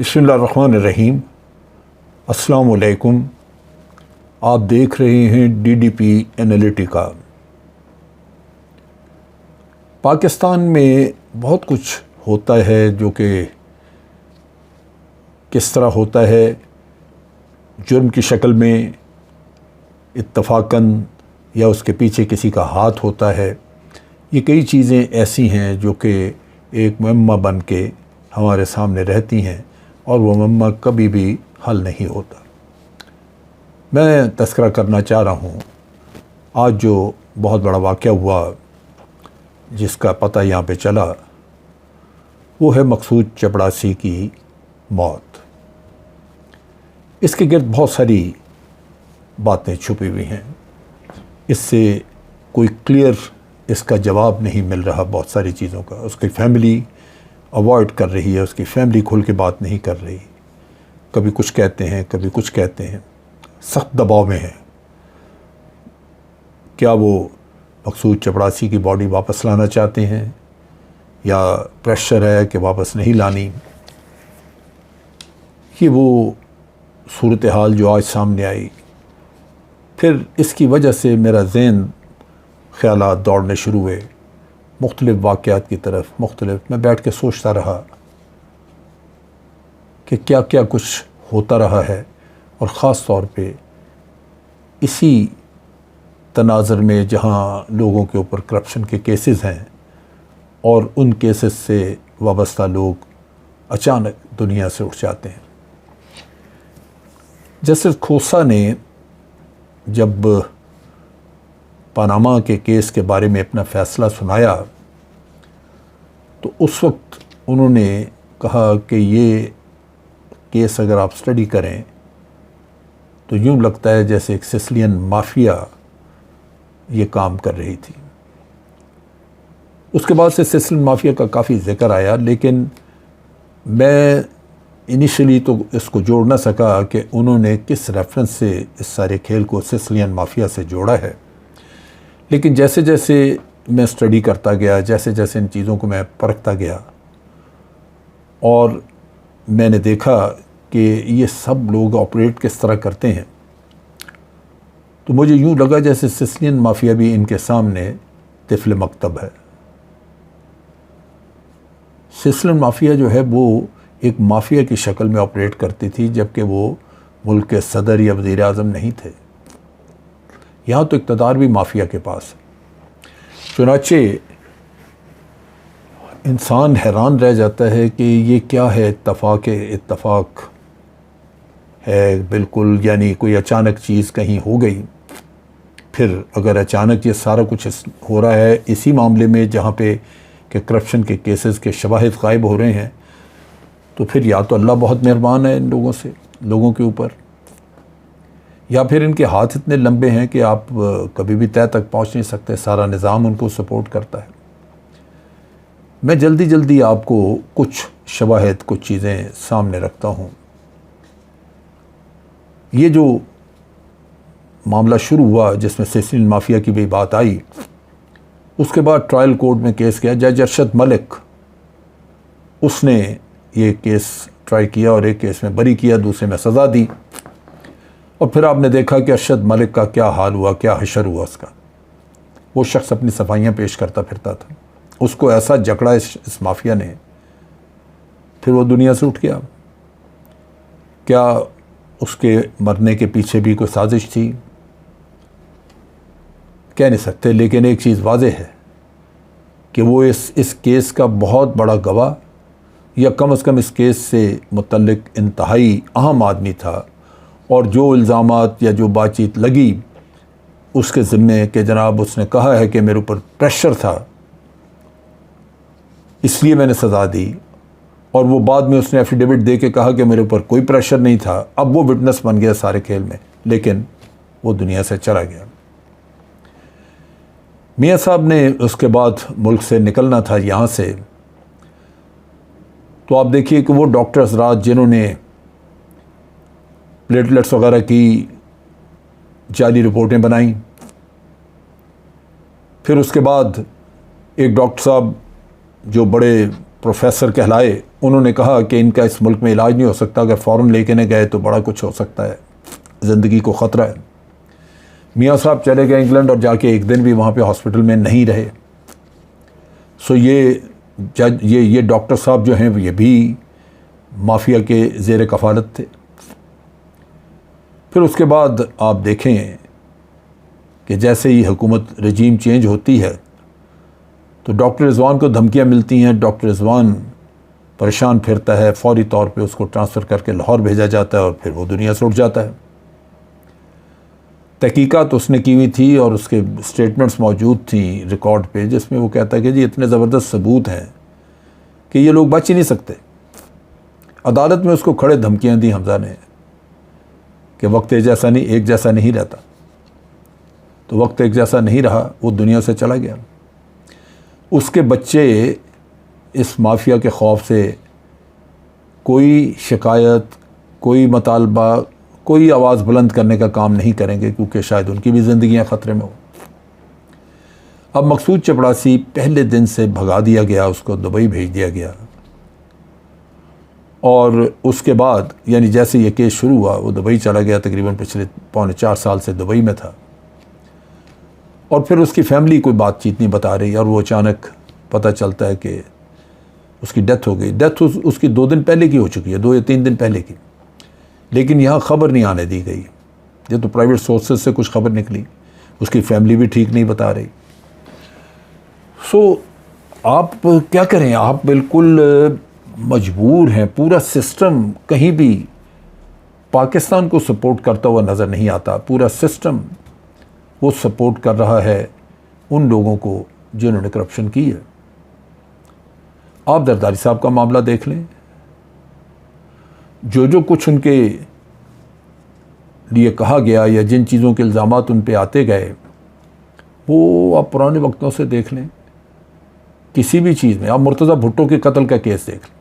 بسم اللہ الرحمن الرحیم۔ السلام علیکم۔ آپ دیکھ رہے ہیں DDP انالیٹیکا۔ پاکستان میں بہت کچھ ہوتا ہے جو کہ کس طرح ہوتا ہے، جرم کی شکل میں، اتفاقاً یا اس کے پیچھے کسی کا ہاتھ ہوتا ہے۔ یہ کئی چیزیں ایسی ہیں جو کہ ایک معمہ بن کے ہمارے سامنے رہتی ہیں اور وہ معمہ کبھی بھی حل نہیں ہوتا۔ میں تذکرہ کرنا چاہ رہا ہوں آج جو بہت بڑا واقعہ ہوا جس کا پتہ یہاں پہ چلا، وہ ہے مقصود چپڑاسی کی موت۔ اس کے گرد بہت ساری باتیں چھپی ہوئی ہیں، اس سے کوئی کلیئر اس کا جواب نہیں مل رہا بہت ساری چیزوں کا۔ اس کی فیملی اوائڈ کر رہی ہے، اس کی فیملی کھل کے بات نہیں کر رہی، کبھی کچھ کہتے ہیں کبھی کچھ کہتے ہیں، سخت دباؤ میں ہے۔ کیا وہ مقصود چپڑاسی کی باڈی واپس لانا چاہتے ہیں یا پریشر ہے کہ واپس نہیں لانی؟ یہ وہ صورتحال جو آج سامنے آئی، پھر اس کی وجہ سے میرا ذہن خیالات دوڑنے شروع ہوئے مختلف واقعات کی طرف۔ میں بیٹھ کے سوچتا رہا کہ کیا کیا کچھ ہوتا رہا ہے، اور خاص طور پہ اسی تناظر میں جہاں لوگوں کے اوپر کرپشن کے کیسز ہیں اور ان کیسز سے وابستہ لوگ اچانک دنیا سے اٹھ جاتے ہیں۔ جسٹس کھوسہ نے جب پاناما کے کیس کے بارے میں اپنا فیصلہ سنایا تو اس وقت انہوں نے کہا کہ یہ کیس اگر آپ سٹڈی کریں تو یوں لگتا ہے جیسے ایک سسلین مافیا یہ کام کر رہی تھی۔ اس کے بعد سے سسلین مافیا کا کافی ذکر آیا، لیکن میں انیشلی تو اس کو جوڑ نہ سکا کہ انہوں نے کس ریفرنس سے اس سارے کھیل کو سسلین مافیا سے جوڑا ہے۔ لیکن جیسے جیسے میں سٹڈی کرتا گیا، جیسے جیسے ان چیزوں کو میں پرکھتا گیا، اور میں نے دیکھا کہ یہ سب لوگ آپریٹ کس طرح کرتے ہیں، تو مجھے یوں لگا جیسے سسلین مافیا بھی ان کے سامنے طفل مکتب ہے۔ سسلین مافیا جو ہے وہ ایک مافیا کی شکل میں آپریٹ کرتی تھی، جبکہ وہ ملک کے صدر یا وزیر اعظم نہیں تھے۔ یہاں تو اقتدار بھی مافیا کے پاس ہے۔ چنانچہ انسان حیران رہ جاتا ہے کہ یہ کیا ہے، اتفاق ہے بالکل، یعنی کوئی اچانک چیز کہیں ہو گئی۔ پھر اگر اچانک یہ سارا کچھ ہو رہا ہے اسی معاملے میں جہاں پہ کہ کرپشن کے کیسز کے شواہد غائب ہو رہے ہیں، تو پھر یا تو اللہ بہت مہربان ہے ان لوگوں کے اوپر، یا پھر ان کے ہاتھ اتنے لمبے ہیں کہ آپ کبھی بھی تہہ تک پہنچ نہیں سکتے، سارا نظام ان کو سپورٹ کرتا ہے۔ میں جلدی آپ کو کچھ شواہد، کچھ چیزیں سامنے رکھتا ہوں۔ یہ جو معاملہ شروع ہوا جس میں سسلین مافیا کی بھی بات آئی، اس کے بعد ٹرائل کورٹ میں کیس گیا۔ جج ارشد ملک، اس نے یہ کیس ٹرائی کیا اور ایک کیس میں بری کیا، دوسرے میں سزا دی، اور پھر آپ نے دیکھا کہ ارشد ملک کا کیا حال ہوا، کیا حشر ہوا اس کا۔ وہ شخص اپنی صفائیاں پیش کرتا پھرتا تھا، اس کو ایسا جکڑا اس مافیا نے، پھر وہ دنیا سے اٹھ گیا۔ کیا اس کے مرنے کے پیچھے بھی کوئی سازش تھی؟ کہہ نہیں سکتے، لیکن ایک چیز واضح ہے کہ وہ اس کیس کا بہت بڑا گواہ، یا کم از کم اس کیس سے متعلق انتہائی اہم آدمی تھا، اور جو الزامات یا جو بات چیت لگی اس کے ذمے کہ جناب اس نے کہا ہے کہ میرے اوپر پریشر تھا اس لیے میں نے سزا دی، اور وہ بعد میں اس نے ایفیڈیوٹ دے کے کہا کہ میرے اوپر کوئی پریشر نہیں تھا، اب وہ وٹنس بن گیا سارے کھیل میں، لیکن وہ دنیا سے چلا گیا۔ میاں صاحب نے اس کے بعد ملک سے نکلنا تھا یہاں سے، تو آپ دیکھیے کہ وہ ڈاکٹر حضرات جنہوں نے پلیٹلیٹس وغیرہ کی جعلی رپورٹیں بنائیں، پھر اس کے بعد ایک ڈاکٹر صاحب جو بڑے پروفیسر کہلائے انہوں نے کہا کہ ان کا اس ملک میں علاج نہیں ہو سکتا، اگر فوراً لے کے نہ گئے تو بڑا کچھ ہو سکتا ہے، زندگی کو خطرہ ہے۔ میاں صاحب چلے گئے انگلینڈ اور جا کے ایک دن بھی وہاں پہ ہاسپٹل میں نہیں رہے۔ سو یہ ڈاکٹر صاحب جو ہیں یہ بھی مافیا کے زیر کفالت تھے۔ پھر اس کے بعد آپ دیکھیں کہ جیسے ہی حکومت رجیم چینج ہوتی ہے تو ڈاکٹر رضوان کو دھمکیاں ملتی ہیں، ڈاکٹر رضوان پریشان پھرتا ہے، فوری طور پہ اس کو ٹرانسفر کر کے لاہور بھیجا جاتا ہے اور پھر وہ دنیا سے اٹھ جاتا ہے۔ تحقیقات اس نے کی ہوئی تھی اور اس کے سٹیٹمنٹس موجود تھیں ریکارڈ پہ، جس میں وہ کہتا ہے کہ جی اتنے زبردست ثبوت ہیں کہ یہ لوگ بچ ہی نہیں سکتے۔ عدالت میں اس کو کھڑے دھمکیاں دی حمزہ نے کہ وقت ایک جیسا نہیں رہتا، تو وقت ایک جیسا نہیں رہا، وہ دنیا سے چلا گیا۔ اس کے بچے اس مافیا کے خوف سے کوئی شکایت، کوئی مطالبہ، کوئی آواز بلند کرنے کا کام نہیں کریں گے، کیونکہ شاید ان کی بھی زندگیاں خطرے میں ہوں۔ اب مقصود چپڑاسی پہلے دن سے بھگا دیا گیا، اس کو دبئی بھیج دیا گیا، اور اس کے بعد یعنی جیسے یہ کیس شروع ہوا وہ دبئی چلا گیا، تقریباً پچھلے 4.25 سال سے دبئی میں تھا، اور پھر اس کی فیملی کوئی بات چیت نہیں بتا رہی، اور وہ اچانک پتہ چلتا ہے کہ اس کی ڈیتھ ہو گئی۔ ڈیتھ اس کی 2 دن پہلے کی ہو چکی ہے، 2 یا 3 دن پہلے کی، لیکن یہاں خبر نہیں آنے دی گئی۔ یہ تو پرائیویٹ سورسز سے کچھ خبر نکلی، اس کی فیملی بھی ٹھیک نہیں بتا رہی۔ سو آپ کیا کریں، آپ بالکل مجبور ہیں۔ پورا سسٹم کہیں بھی پاکستان کو سپورٹ کرتا ہوا نظر نہیں آتا، پورا سسٹم وہ سپورٹ کر رہا ہے ان لوگوں کو جنہوں نے کرپشن کی ہے۔ آپ زرداری صاحب کا معاملہ دیکھ لیں، جو کچھ ان کے لیے کہا گیا یا جن چیزوں کے الزامات ان پہ آتے گئے، وہ آپ پرانے وقتوں سے دیکھ لیں، کسی بھی چیز میں۔ آپ مرتضیٰ بھٹو کے قتل کا کیس دیکھ لیں،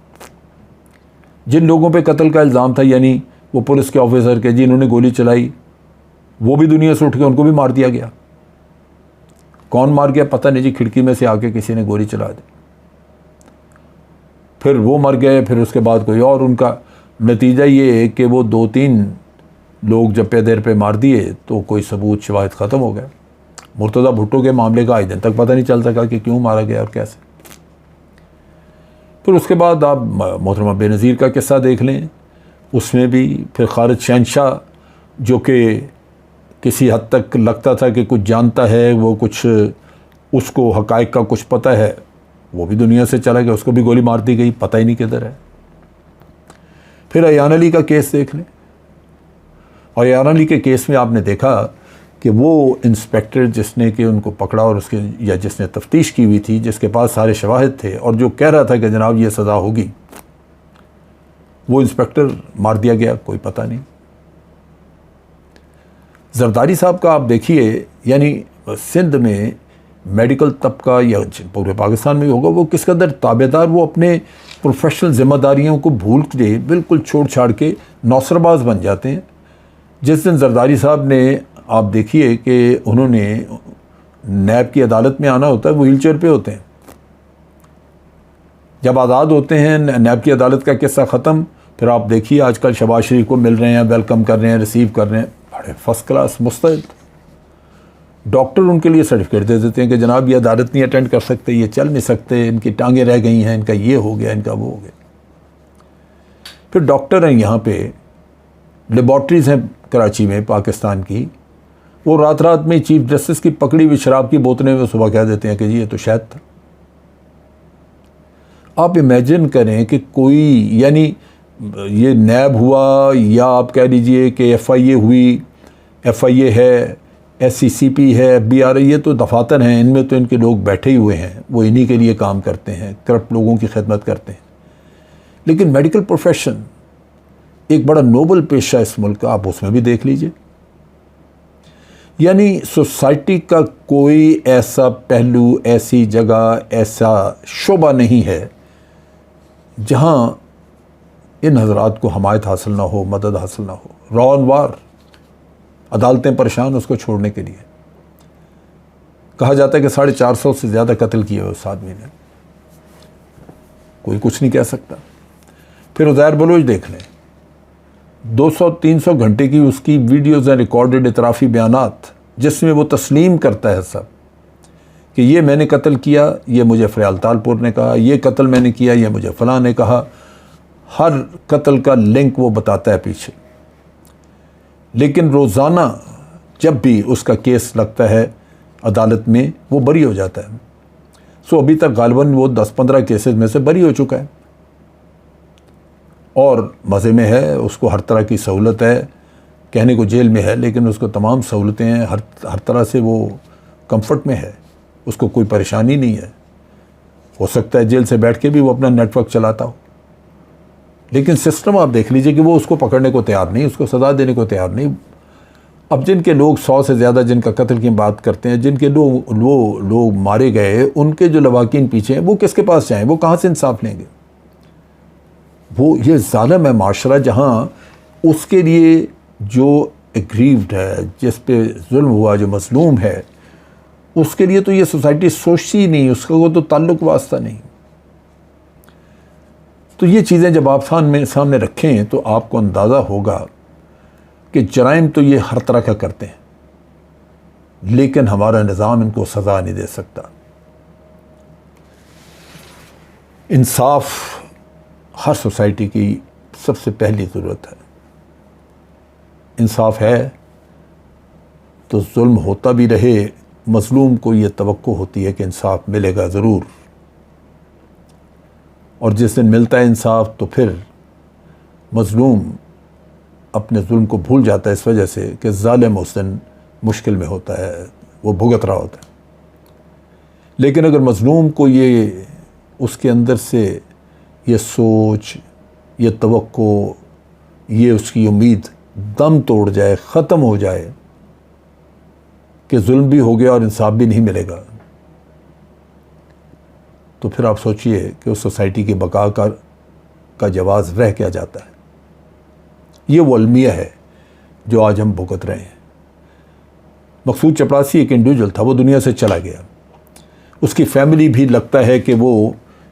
جن لوگوں پہ قتل کا الزام تھا، یعنی وہ پولیس کے آفیسر کے جنہوں نے گولی چلائی، وہ بھی دنیا سے اٹھ کے ان کو بھی مار دیا گیا۔ کون مار گیا پتہ نہیں جی، کھڑکی میں سے آ کے کسی نے گولی چلا دی، پھر وہ مر گئے، پھر اس کے بعد کوئی اور۔ ان کا نتیجہ یہ ہے کہ وہ 2-3 لوگ جب پہ دیر پہ مار دیے تو کوئی ثبوت شواہد ختم ہو گئے۔ مرتضیٰ بھٹو کے معاملے کا آج دن تک پتہ نہیں چل سکا کہ کیوں مارا گیا اور کیسے۔ پھر اس کے بعد آپ محترمہ بے نظیر کا قصہ دیکھ لیں، اس میں بھی پھر خالد شہنشاہ جو کہ کسی حد تک لگتا تھا کہ کچھ جانتا ہے، وہ کچھ اس کو حقائق کا کچھ پتہ ہے، وہ بھی دنیا سے چلا گیا، اس کو بھی گولی مار دی گئی، پتہ ہی نہیں کدھر ہے۔ پھر ایان علی کا کیس دیکھ لیں، اور ایان علی کے کیس میں آپ نے دیکھا کہ وہ انسپیکٹر جس نے کہ ان کو پکڑا اور اس کے یا جس نے تفتیش کی ہوئی تھی، جس کے پاس سارے شواہد تھے اور جو کہہ رہا تھا کہ جناب یہ سزا ہوگی، وہ انسپیکٹر مار دیا گیا، کوئی پتہ نہیں۔ زرداری صاحب کا آپ دیکھیے، یعنی سندھ میں میڈیکل طبقہ یا پورے پاکستان میں ہوگا، وہ کس قدر تابع دار، وہ اپنے پروفیشنل ذمہ داریوں کو بھول کے بالکل چھوڑ چھاڑ کے نوسر باز بن جاتے ہیں۔ جس دن زرداری صاحب نے آپ دیکھیے کہ انہوں نے نیب کی عدالت میں آنا ہوتا ہے، وہ وہیل چیئر پہ ہوتے ہیں، جب آزاد ہوتے ہیں نیب کی عدالت کا قصہ ختم، پھر آپ دیکھیے آج کل شہباز شریف کو مل رہے ہیں، ویلکم کر رہے ہیں، ریسیو کر رہے ہیں، بڑے فرسٹ کلاس مستعد۔ ڈاکٹر ان کے لیے سرٹیفکیٹ دے دیتے ہیں کہ جناب یہ عدالت نہیں اٹینڈ کر سکتے، یہ چل نہیں سکتے، ان کی ٹانگیں رہ گئی ہیں، ان کا یہ ہو گیا، ان کا وہ ہو گیا۔ پھر ڈاکٹر ہیں یہاں پہ، لیبارٹریز ہیں کراچی میں پاکستان کی، وہ رات رات میں چیف جسٹس کی پکڑی ہوئی شراب کی بوتلیں وہ صبح کہہ دیتے ہیں کہ جی یہ تو شہد تھا۔ آپ امیجن کریں کہ کوئی، یعنی یہ نیب ہوا یا آپ کہہ لیجئے کہ ایف آئی اے ہوئی، ایف آئی اے ہے، ایس سی سی پی ہے، ایف بی آر ہے، یہ تو دفاتر ہیں، ان میں تو ان کے لوگ بیٹھے ہی ہوئے ہیں، وہ انہی کے لیے کام کرتے ہیں، کرپٹ لوگوں کی خدمت کرتے ہیں۔ لیکن میڈیکل پروفیشن ایک بڑا نوبل پیشہ اس ملک کا، آپ اس میں بھی دیکھ لیجئے، یعنی سوسائٹی کا کوئی ایسا پہلو، ایسی جگہ، ایسا شعبہ نہیں ہے جہاں ان حضرات کو حمایت حاصل نہ ہو، مدد حاصل نہ ہو۔ را اینڈ وار، عدالتیں پریشان اس کو چھوڑنے کے لیے۔ کہا جاتا ہے کہ 450 سے زیادہ قتل کیے ہوئے اس آدمی نے، کوئی کچھ نہیں کہہ سکتا۔ پھر عزیر بلوچ دیکھ لیں، 200-300 گھنٹے کی اس کی ویڈیوز ہیں ریکارڈڈ اعترافی بیانات، جس میں وہ تسلیم کرتا ہے سب کہ یہ میں نے قتل کیا، یہ مجھے فریال تالپور نے کہا، یہ قتل میں نے کیا، یہ مجھے فلاں نے کہا، ہر قتل کا لنک وہ بتاتا ہے پیچھے۔ لیکن روزانہ جب بھی اس کا کیس لگتا ہے عدالت میں وہ بری ہو جاتا ہے۔ ابھی تک غالباً وہ 10-15 کیسز میں سے بری ہو چکا ہے، اور مزے میں ہے، اس کو ہر طرح کی سہولت ہے، کہنے کو جیل میں ہے لیکن اس کو تمام سہولتیں ہیں، ہر طرح سے وہ کمفرٹ میں ہے، اس کو کوئی پریشانی نہیں ہے۔ ہو سکتا ہے جیل سے بیٹھ کے بھی وہ اپنا نیٹ ورک چلاتا ہو، لیکن سسٹم آپ دیکھ لیجئے کہ وہ اس کو پکڑنے کو تیار نہیں، اس کو سزا دینے کو تیار نہیں۔ اب جن کے لوگ 100 سے زیادہ جن کا قتل کی بات کرتے ہیں، جن کے لوگ مارے گئے، ان کے جو لواحقین پیچھے ہیں، وہ کس کے پاس جائیں؟ وہ کہاں سے انصاف لیں گے؟ وہ یہ ظالم ہے معاشرہ جہاں اس کے لیے جو اگریوڈ ہے، جس پہ ظلم ہوا، جو مظلوم ہے، اس کے لیے تو یہ سوسائٹی سوچتی ہی نہیں، اس کا وہ تو تعلق واسطہ نہیں۔ تو یہ چیزیں جب آپ سامنے رکھیں تو آپ کو اندازہ ہوگا کہ جرائم تو یہ ہر طرح کا کرتے ہیں، لیکن ہمارا نظام ان کو سزا نہیں دے سکتا۔ انصاف ہر سوسائٹی کی سب سے پہلی ضرورت ہے۔ انصاف ہے تو ظلم ہوتا بھی رہے، مظلوم کو یہ توقع ہوتی ہے کہ انصاف ملے گا ضرور، اور جس دن ملتا ہے انصاف تو پھر مظلوم اپنے ظلم کو بھول جاتا ہے، اس وجہ سے کہ ظالم اس دن مشکل میں ہوتا ہے، وہ بھگت رہا ہوتا ہے۔ لیکن اگر مظلوم کو یہ اس کے اندر سے یہ سوچ، یہ توقع، یہ اس کی امید دم توڑ جائے، ختم ہو جائے کہ ظلم بھی ہو گیا اور انصاف بھی نہیں ملے گا، تو پھر آپ سوچئے کہ اس سوسائٹی کی بقا کا جواز رہ کیا جاتا ہے۔ یہ وہ المیہ ہے جو آج ہم بھگت رہے ہیں۔ مقصود چپڑاسی ایک انڈیویجول تھا، وہ دنیا سے چلا گیا، اس کی فیملی بھی لگتا ہے کہ وہ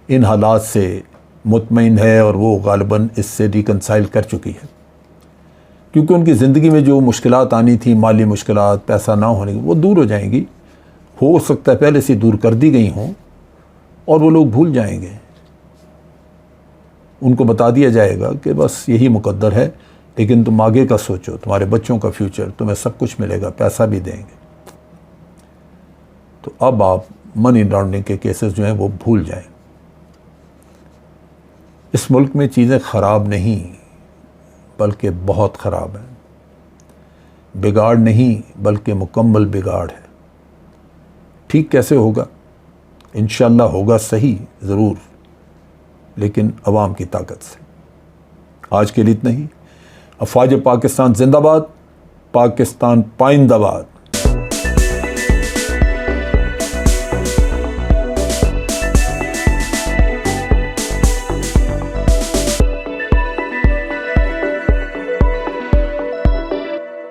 ان حالات سے مطمئن ہے اور وہ غالباً اس سے ریکنسائل کر چکی ہے، کیونکہ ان کی زندگی میں جو مشکلات آنی تھی، مالی مشکلات، پیسہ نہ ہونے کی، وہ دور ہو جائیں گی، ہو سکتا ہے پہلے سے دور کر دی گئی ہوں، اور وہ لوگ بھول جائیں گے۔ ان کو بتا دیا جائے گا کہ بس یہی مقدر ہے، لیکن تم آگے کا سوچو، تمہارے بچوں کا فیوچر، تمہیں سب کچھ ملے گا، پیسہ بھی دیں گے۔ تو اب آپ منی لانڈرنگ کے کیسز جو ہیں وہ بھول جائیں۔ اس ملک میں چیزیں خراب نہیں بلکہ بہت خراب ہیں، بگاڑ نہیں بلکہ مکمل بگاڑ ہے۔ ٹھیک کیسے ہوگا؟ انشاءاللہ ہوگا صحیح ضرور، لیکن عوام کی طاقت سے۔ آج کے لیے اتنا ہی۔ افواج پاکستان زندہ باد، پاکستان پائندہ باد۔